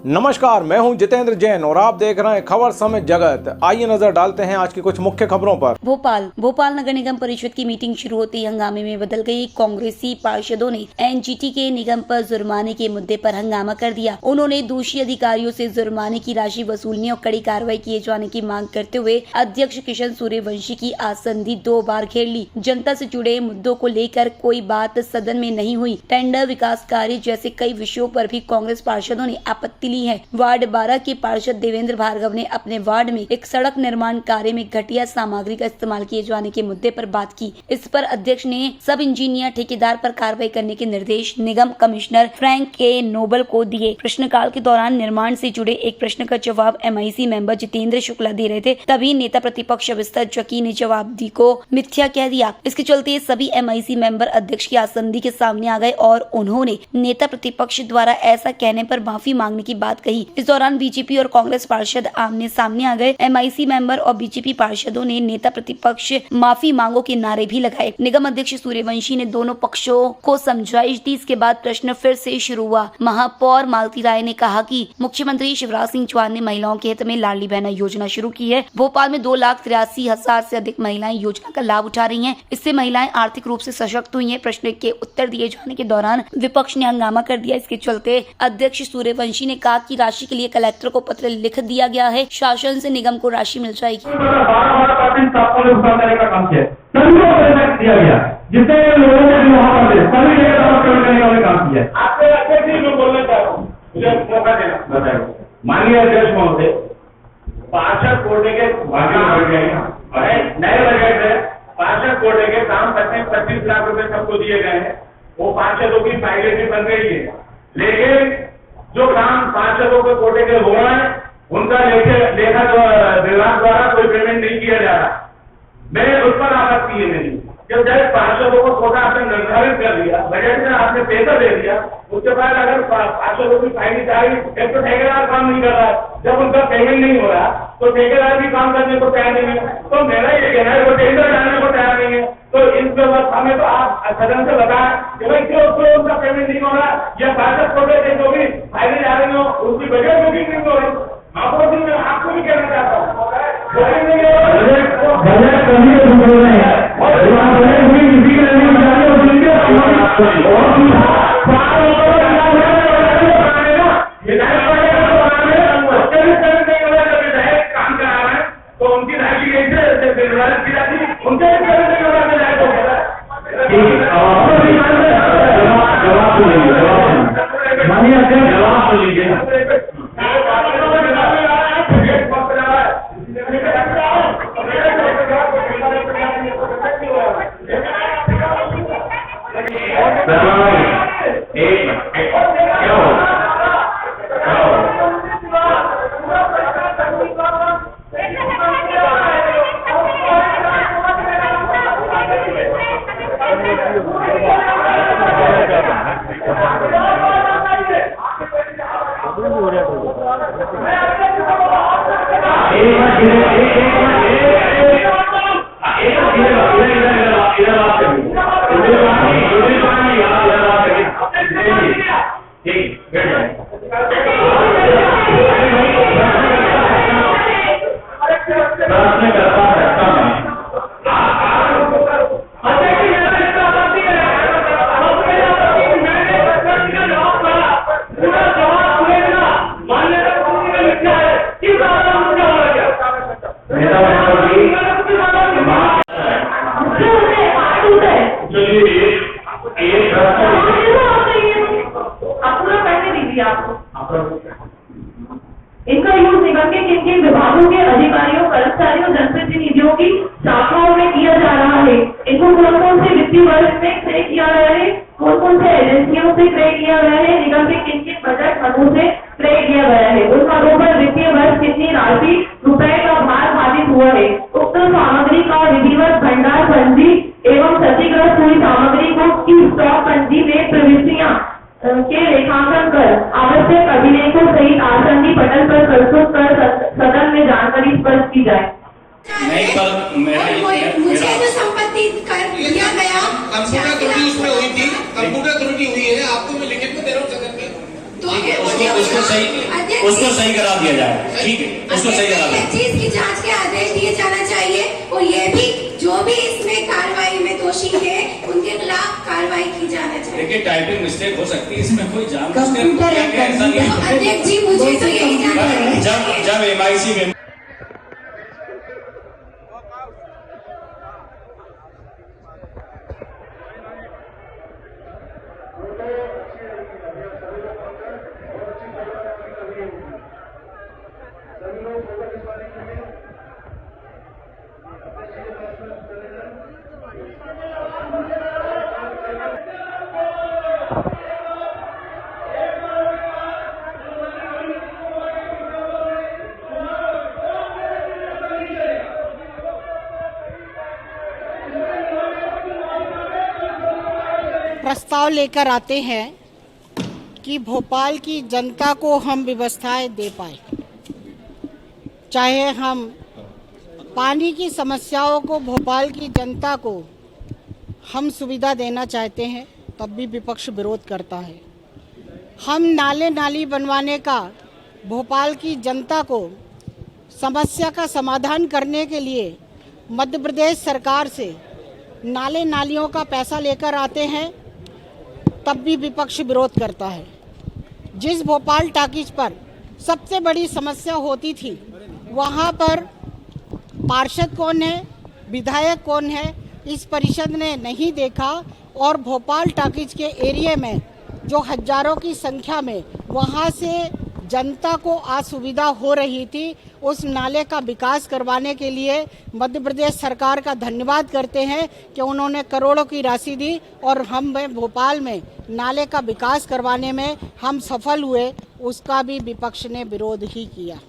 नमस्कार, मैं हूं जितेंद्र जैन और आप देख रहे हैं खबर समय जगत। आइए नजर डालते हैं आज की कुछ मुख्य खबरों पर। भोपाल नगर निगम परिषद की मीटिंग शुरू होते ही हंगामे में बदल गई। कांग्रेसी पार्षदों ने एनजीटी के निगम पर जुर्माने के मुद्दे पर हंगामा कर दिया। उन्होंने दोषी अधिकारियों से जुर्माने की राशि वसूलने और कड़ी कार्रवाई किए जाने की मांग करते हुए अध्यक्ष किशन सूर्यवंशी की आसंदी 2 बार घेर ली। जनता से जुड़े मुद्दों को लेकर कोई बात सदन में नहीं हुई। टेंडर, विकास कार्य जैसे कई विषयों पर भी कांग्रेस पार्षदों ने आपत्ति ली है। वार्ड 12 के पार्षद देवेंद्र भार्गव ने अपने वार्ड में एक सड़क निर्माण कार्य में घटिया सामग्री का इस्तेमाल किए जाने के मुद्दे पर बात की। इस पर अध्यक्ष ने सब इंजीनियर ठेकेदार पर कार्रवाई करने के निर्देश निगम कमिश्नर फ्रैंक के नोबल को दिए। प्रश्नकाल के दौरान निर्माण से जुड़े एक प्रश्न का जवाब MIC मेंबर जितेंद्र शुक्ला दे रहे थे, तभी नेता प्रतिपक्ष अविस्तर जकी ने जवाबदी को मिथ्या कह दिया। इसके चलते सभी MIC मेंबर अध्यक्ष की आसंदी के सामने आ गए और उन्होंने नेता प्रतिपक्ष द्वारा ऐसा कहने पर माफी मांगने की बात कही। इस दौरान बीजेपी और कांग्रेस पार्षद आमने सामने आ गए। MIC मेंबर और बीजेपी पार्षदों ने नेता प्रतिपक्ष माफी मांगो के नारे भी लगाए। निगम अध्यक्ष सूर्यवंशी ने दोनों पक्षों को समझाइश दी। इसके बाद प्रश्न फिर से शुरू हुआ। महापौर मालती राय ने कहा कि मुख्यमंत्री शिवराज सिंह चौहान ने महिलाओं के हित में लाडली बहना योजना शुरू की है। भोपाल में 2,83,000 से अधिक महिलाएं योजना का लाभ उठा रही हैं। इससे महिलाएं आर्थिक रूप से सशक्त हुई हैं। प्रश्न के उत्तर दिए जाने के दौरान विपक्ष ने हंगामा कर दिया। इसके चलते अध्यक्ष सूर्यवंशी ने कहा कि राशि के लिए कलेक्टर को पत्र लिख दिया गया है। शासन से निगम को राशि मिल जाएगी। जितने लोगों ने वहाँ पर सभी जगह करने का काम किया है। आपके अध्यक्ष जी मैं बोलना चाह रहा हूँ, मुझे मौका देना बताएं। माननीय अध्यक्ष महोदय, पार्षद कोटे के नए बजट है, पार्षद कोटे के काम करने 25 लाख रुपए सबको दिए गए हैं। वो पार्षदों की फाइलें भी बन गई है, लेकिन जो काम पार्षदों के कोटे के हो रहा है उनका लेखा विभाग द्वारा कोई पेमेंट नहीं किया जा रहा। मैं उस पर आपत्ति है मेरी। जब पार्षदों को कोटा आपने निर्धारित कर दिया, बजट में आपने पेपर दे दिया, उसके बाद अगर पार्षदों की फाइल आ रही, एक तो ठेकेदार काम नहीं कर रहा है, जब उनका पेमेंट नहीं हो रहा तो ठेकेदार भी काम करने को तैयार नहीं है। तो मेरा ये कहना है वो टेंडर डालने को तैयार नहीं है। तो इनके बाद हमें तो आप सदन से बताएं कि भाई क्यों उनका पेमेंट नहीं हो रहा, या पार्षद कोटे से जो भी फाइलें आ रही हो उसकी बजट बुकिंग नहीं हो रही। आपको भी कहना चाहता हूँ काम करा रहे हैं तो उनकी राशि इनका यूज निगम के किन किन विभागों के अधिकारियों, कर्मचारियों, जनप्रतिनिधियों की शाखाओं में किया जा रहा है। इनको कौन कौन से वित्तीय वर्ष में क्रय किया गया है, कौन कौन से एजेंसियों से क्रय किया गया है, निगम के किन किन बजट खतों से क्रय किया गया है, उन खतों पर वित्तीय वर्ष कितनी राशि रुपए का भार बाधित हुआ है। उक्त सामग्री का विधिवत भंडार पंजी एवं क्षतिग्रस्त हुई सामग्री को की स्टॉक पंजी में प्रविष्टियां के लेखांकन कर आवश्यक अभिलेखों सहित आसंदी पटल पर प्रस्तुत कर सदन में जानकारी स्पष्ट की जाए। मुझे जो संपत्ति कर दिया गया कंप्यूटर त्रुटि उसमें हुई थी, कंप्यूटर त्रुटि हुई है, आपको मैं लिखित में दे रहा हूँ सदन में। तो उसको सही करा दिया जाए। ठीक है, उसको सही करा दिया। चीज की जांच के आदेश दिए जाना चाहिए और ये भी जो भी इसमें कार्रवाई में दोषी है उनके खिलाफ कार्रवाई की जाना चाहिए। देखिए टाइपिंग मिस्टेक हो सकती है, इसमें कोई कंप्यूटर है, ऐसा नहीं है। अध्यक्ष जी मुझे तो यही जानना है। जब MIC में प्रस्ताव लेकर आते हैं कि भोपाल की जनता को हम व्यवस्थाएं दे पाए, चाहे हम पानी की समस्याओं को भोपाल की जनता को हम सुविधा देना चाहते हैं, तब भी विपक्ष विरोध करता है। हम नाले नाली बनवाने का भोपाल की जनता को समस्या का समाधान करने के लिए मध्य प्रदेश सरकार से नाले नालियों का पैसा लेकर आते हैं, तब भी विपक्ष विरोध करता है। जिस भोपाल टाकीज पर सबसे बड़ी समस्या होती थी, वहाँ पर पार्षद कौन है, विधायक कौन है, इस परिषद ने नहीं देखा और भोपाल टाकीज के एरिया में जो हजारों की संख्या में वहाँ से जनता को असुविधा हो रही थी, उस नाले का विकास करवाने के लिए मध्य प्रदेश सरकार का धन्यवाद करते हैं कि उन्होंने करोड़ों की राशि दी और हम भोपाल में नाले का विकास करवाने में हम सफल हुए। उसका भी विपक्ष ने विरोध ही किया।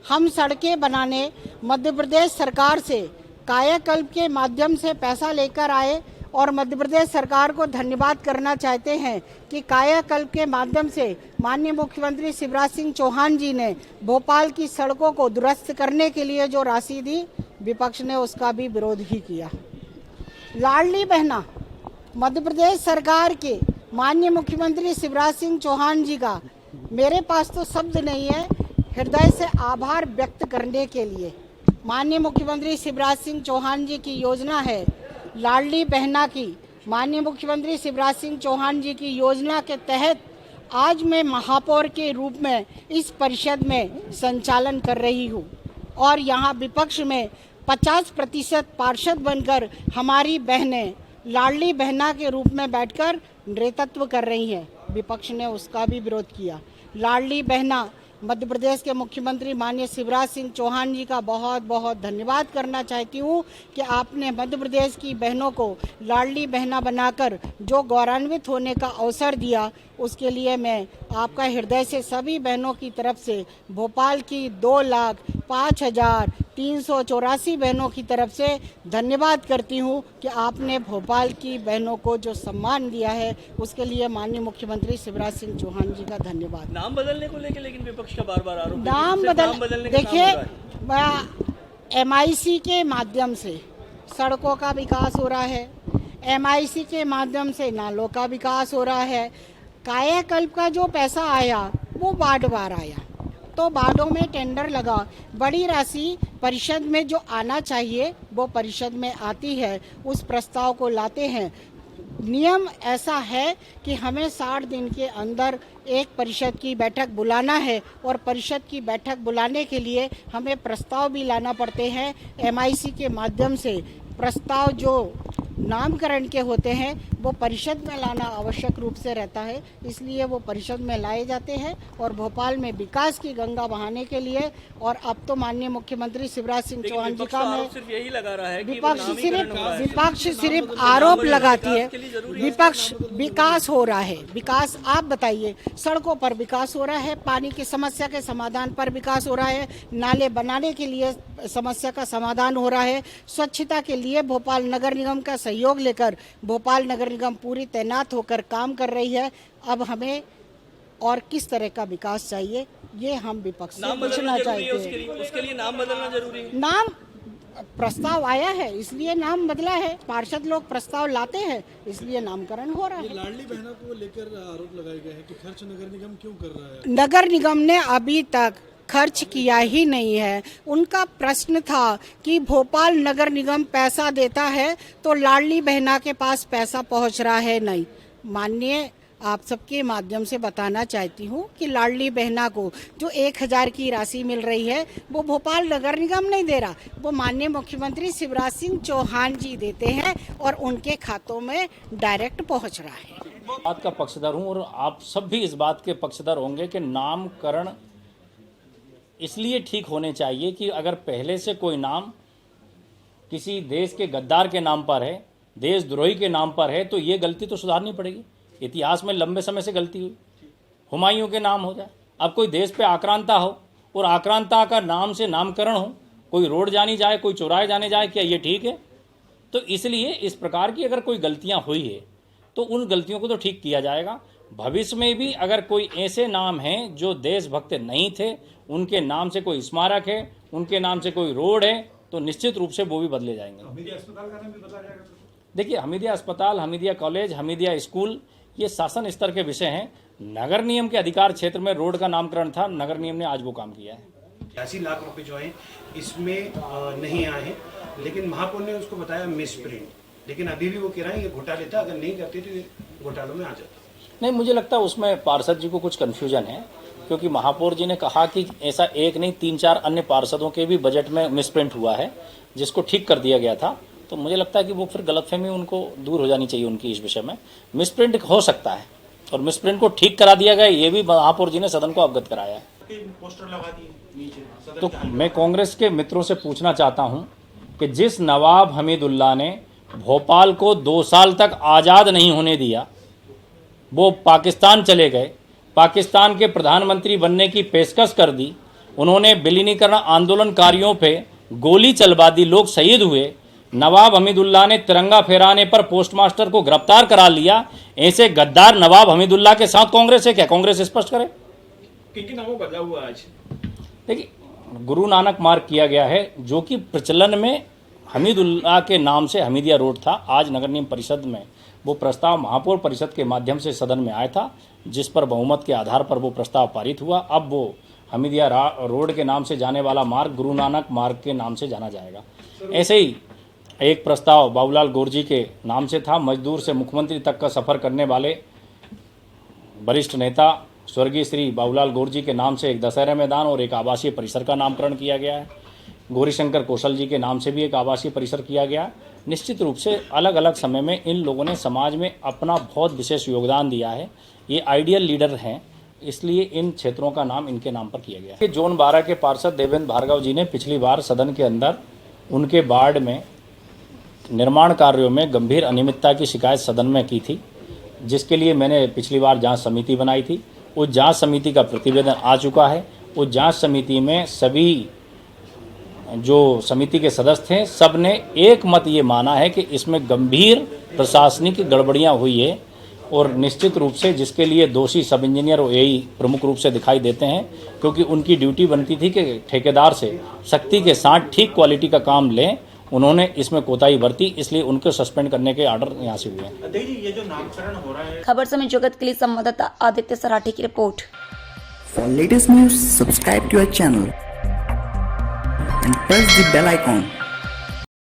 हम सड़कें बनाने मध्य प्रदेश सरकार से कायाकल्प के माध्यम से पैसा लेकर आए और मध्य प्रदेश सरकार को धन्यवाद करना चाहते हैं कि कायाकल्प के माध्यम से माननीय मुख्यमंत्री शिवराज सिंह चौहान जी ने भोपाल की सड़कों को दुरुस्त करने के लिए जो राशि दी, विपक्ष ने उसका भी विरोध ही किया। लाडली बहना मध्य प्रदेश सरकार के माननीय मुख्यमंत्री शिवराज सिंह चौहान जी का मेरे पास तो शब्द नहीं है हृदय से आभार व्यक्त करने के लिए। माननीय मुख्यमंत्री शिवराज सिंह चौहान जी की योजना है लाडली बहना की। माननीय मुख्यमंत्री शिवराज सिंह चौहान जी की योजना के तहत आज मैं महापौर के रूप में इस परिषद में संचालन कर रही हूँ और यहाँ विपक्ष में 50% पार्षद बनकर हमारी बहनें लाडली बहना के रूप में बैठकर नेतृत्व कर रही हैं। विपक्ष ने उसका भी विरोध किया। लाडली बहना मध्य प्रदेश के मुख्यमंत्री माननीय शिवराज सिंह चौहान जी का बहुत बहुत धन्यवाद करना चाहती हूँ कि आपने मध्य प्रदेश की बहनों को लाडली बहना बनाकर जो गौरवान्वित होने का अवसर दिया, उसके लिए मैं आपका हृदय से सभी बहनों की तरफ से भोपाल की 2,05,384 बहनों की तरफ से धन्यवाद करती हूँ कि आपने भोपाल की बहनों को जो सम्मान दिया है, उसके लिए माननीय मुख्यमंत्री शिवराज सिंह चौहान जी का धन्यवाद। नाम बदलने को लेकर लेकिन विपक्ष का बार बार आरोप नाम बदलने देखिए, MIC के माध्यम से सड़कों का विकास हो रहा है, MIC के माध्यम से नालों का विकास हो रहा है। कायाकल्प का जो पैसा आया वो बार आया, तो बाड़ों में टेंडर लगा, बड़ी राशि परिषद में जो आना चाहिए वो परिषद में आती है, उस प्रस्ताव को लाते हैं। नियम ऐसा है कि हमें 60 दिन के अंदर एक परिषद की बैठक बुलाना है और परिषद की बैठक बुलाने के लिए हमें प्रस्ताव भी लाना पड़ते हैं। MIC के माध्यम से प्रस्ताव जो नामकरण के होते हैं वो परिषद में लाना आवश्यक रूप से रहता है, इसलिए वो परिषद में लाए जाते हैं और भोपाल में विकास की गंगा बहाने के लिए। और अब तो माननीय मुख्यमंत्री शिवराज सिंह चौहान जी का मैं सिर्फ यही लगा रहा है कि विपक्ष सिर्फ आरोप लगाती है। विपक्ष विकास हो रहा है, विकास आप बताइए, सड़कों पर विकास हो रहा है, पानी की समस्या के समाधान पर विकास हो रहा है, नाले बनाने के लिए समस्या का समाधान हो रहा है, स्वच्छता के लिए भोपाल नगर निगम का सहयोग लेकर भोपाल नगर निगम पूरी तैनात होकर काम कर रही है। अब हमें और किस तरह का विकास चाहिए, ये हम विपक्ष से पूछना चाहते हैं। उसके लिए नाम बदलना जरूरी है। नाम प्रस्ताव आया है इसलिए नाम बदला है, पार्षद लोग प्रस्ताव लाते हैं इसलिए नामकरण हो रहा है। लाडली बहना को लेकर आरोप लगाए गए हैं कि खर्च नगर निगम क्यों कर रहा है? नगर निगम ने अभी तक खर्च किया ही नहीं है। उनका प्रश्न था कि भोपाल नगर निगम पैसा देता है तो लाडली बहना के पास पैसा पहुंच रहा है नहीं। माननीय आप सबके माध्यम से बताना चाहती हूँ कि लाडली बहना को जो 1000 की राशि मिल रही है वो भोपाल नगर निगम नहीं दे रहा, वो माननीय मुख्यमंत्री शिवराज सिंह चौहान जी देते हैं और उनके खातों में डायरेक्ट पहुँच रहा है। बात का पक्षधर हूँ और आप सब भी इस बात के पक्षधर होंगे कि नामकरण इसलिए ठीक होने चाहिए कि अगर पहले से कोई नाम किसी देश के गद्दार के नाम पर है, देशद्रोही के नाम पर है, तो ये गलती तो सुधारनी पड़ेगी। इतिहास में लंबे समय से गलती हुई, हुमायूं के नाम हो जाए। अब कोई देश पे आक्रांता हो और आक्रांता का नाम से नामकरण हो, कोई रोड जानी जाए, कोई चौराहे जाने जाए, क्या ये ठीक है? तो इसलिए इस प्रकार की अगर कोई गलतियां हुई है तो उन गलतियों को तो ठीक किया जाएगा। भविष्य में भी अगर कोई ऐसे नाम हैं जो देशभक्त नहीं थे, उनके नाम से कोई स्मारक है, उनके नाम से कोई रोड है, तो निश्चित रूप से वो भी बदले जाएंगे। हमीदिया अस्पताल का नाम भी बदला जाएगा? देखिए, हमीदिया अस्पताल, हमीदिया कॉलेज, हमीदिया स्कूल ये शासन स्तर के विषय हैं। नगर निगम के अधिकार क्षेत्र में रोड का नामकरण था, नगर निगम ने आज वो काम किया है। 80 लाख रुपए जो है इसमें नहीं आए हैं, लेकिन महापौर ने उसको बताया मिस प्रिंट, लेकिन अभी भी वो कह रहे हैं ये घोटाले था, अगर नहीं करते तो ये घोटालों में आ जाता। नहीं, मुझे लगता है उसमें पार्षद जी को कुछ कन्फ्यूजन है, क्योंकि महापौर जी ने कहा कि ऐसा एक नहीं 3-4 अन्य पार्षदों के भी बजट में मिसप्रिंट हुआ है जिसको ठीक कर दिया गया था। तो मुझे लगता है कि वो फिर गलतफहमी उनको दूर हो जानी चाहिए उनकी इस विषय में। मिसप्रिंट हो सकता है और मिसप्रिंट को ठीक करा दिया गया, ये भी महापौर जी ने सदन को अवगत कराया है। पोस्टर लगा दिए नीचे। तो मैं कांग्रेस के मित्रों से पूछना चाहता हूं कि जिस नवाब हमीदुल्लाह ने भोपाल को 2 साल तक आज़ाद नहीं होने दिया, वो पाकिस्तान चले गए, पाकिस्तान के प्रधानमंत्री बनने की पेशकश कर दी, उन्होंने विलीनीकरण आंदोलनकारियों पे गोली चलवा दी, लोग शहीद हुए। नवाब हमीदुल्लाह ने तिरंगा फहराने पर पोस्टमास्टर को गिरफ्तार करा लिया। ऐसे गद्दार नवाब हमीदुल्लाह के साथ कांग्रेस है क्या? कांग्रेस स्पष्ट करे। किन नामों बदला हुआ आज? देखिए, गुरु नानक मार्ग किया गया है, जो कि प्रचलन में हमीदुल्लाह के नाम से हमीदिया रोड था। आज नगर निगम परिषद में वो प्रस्ताव महापौर परिषद के माध्यम से सदन में आया था, जिस पर बहुमत के आधार पर वो प्रस्ताव पारित हुआ। अब वो हमीदिया रोड के नाम से जाने वाला मार्ग गुरु नानक मार्ग के नाम से जाना जाएगा। ऐसे ही एक प्रस्ताव बाबूलाल गौरजी के नाम से था। मजदूर से मुख्यमंत्री तक का सफ़र करने वाले वरिष्ठ नेता स्वर्गीय श्री बाबूलाल गौरजी के नाम से एक दशहरा मैदान और एक आवासीय परिसर का नामकरण किया गया है। गौरीशंकर कौशल जी के नाम से भी एक आवासीय परिसर किया गया। निश्चित रूप से अलग अलग समय में इन लोगों ने समाज में अपना बहुत विशेष योगदान दिया है। ये आइडियल लीडर हैं, इसलिए इन क्षेत्रों का नाम इनके नाम पर किया गया है। जोन 12 के पार्षद देवेंद्र भार्गव जी ने पिछली बार सदन के अंदर उनके वार्ड में निर्माण कार्यों में गंभीर अनियमितता की शिकायत सदन में की थी, जिसके लिए मैंने पिछली बार जांच समिति बनाई थी। उस जांच समिति का प्रतिवेदन आ चुका है। उस जांच समिति में सभी जो समिति के सदस्य थे, सब ने एक मत ये माना है कि इसमें गंभीर प्रशासनिक गड़बड़ियां हुई है और निश्चित रूप से जिसके लिए दोषी सब इंजीनियर और एई प्रमुख रूप से दिखाई देते हैं, क्योंकि उनकी ड्यूटी बनती थी कि ठेकेदार से सख्ती के साथ ठीक क्वालिटी का काम लें। उन्होंने इसमें कोताही बरती, इसलिए उनको सस्पेंड करने के ऑर्डर यहाँ से हुए हैं। ये जो नामकरण हो रहा है, खबर समय जगत के लिए संवाददाता आदित्य सराठी की report. For latest news, subscribe to our channel and press the bell icon.